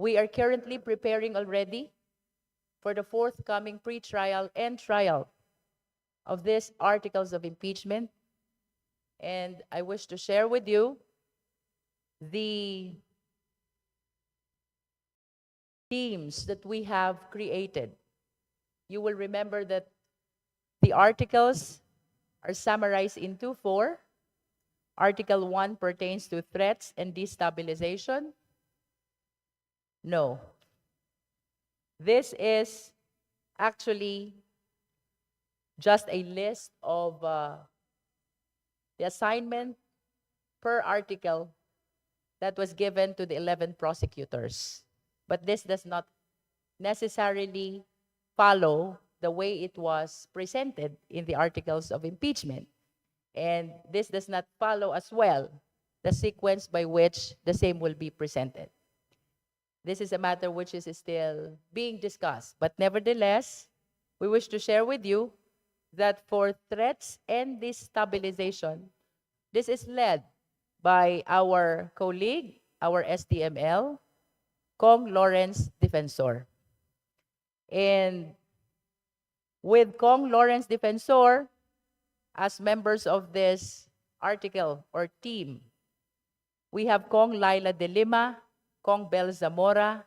We are currently preparing already for the forthcoming pre-trial and trial of these articles of impeachment. And I wish to share with you the themes that we have created. You will remember that the articles are summarized into 4. Article 1 pertains to threats and destabilization. No. This is actually just a list of the assignment per article that was given to the 11 prosecutors. But this does not necessarily follow the way it was presented in the articles of impeachment. And this does not follow as well the sequence by which the same will be presented. This is a matter which is still being discussed. But nevertheless, we wish to share with you that for threats and destabilization, this is led by our colleague, our STML, Kong Lawrence Defensor. And with Kong Lawrence Defensor as members of this article or team, we have Kong Laila de Lima, Kong Bel Zamora,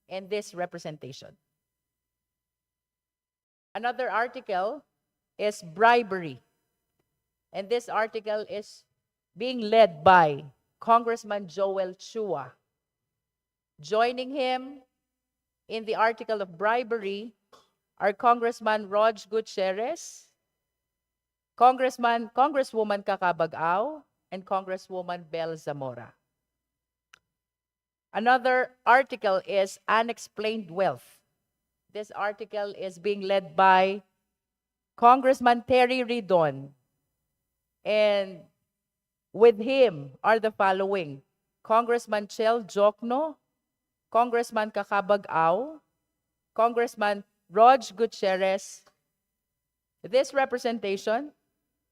and this representation. Another article is bribery. And this article is being led by Congressman Joel Chua. Joining him in the article of bribery are Congressman Rog Gutierrez, Congresswoman Kakabag-Aw, and Congresswoman Bel Zamora. Another article is unexplained wealth. This article is being led by Congressman Terry Ridon. And with him are the following: Congressman Chel Jokno, Congressman Kakabag-Aw, Congressman Rog Gutierrez. This representation,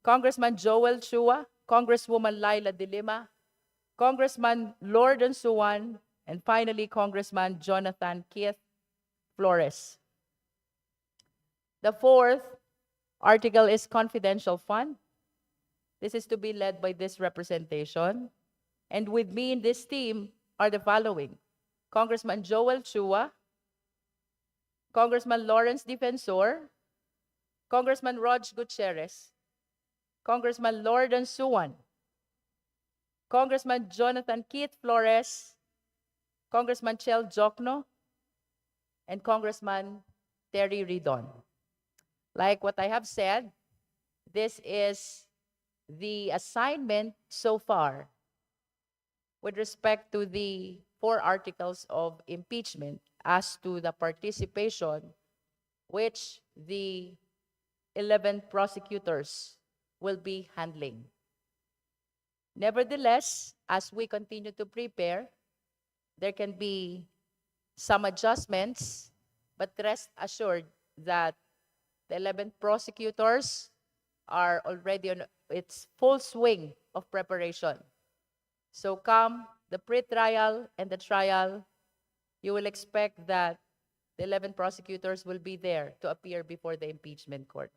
Congressman Joel Chua, Congresswoman Laila de Lima, Congressman Lorden Suwan, and finally, Congressman Jonathan Keith Flores. The fourth article is confidential fund. This is to be led by this representation. And with me in this team are the following: Congressman Joel Chua, Congressman Lawrence Defensor, Congressman Rog Gutierrez, Congressman Lorden Suwan, Congressman Jonathan Keith Flores, Congressman Chel Jokno, and Congressman Terry Ridon. Like what I have said, this is the assignment so far with respect to the 4 articles of impeachment as to the participation which the 11 prosecutors will be handling. Nevertheless, as we continue to prepare, there can be some adjustments, but rest assured that the 11 prosecutors are already on its full swing of preparation. So come the pre-trial and the trial, you will expect that the 11 prosecutors will be there to appear before the impeachment court.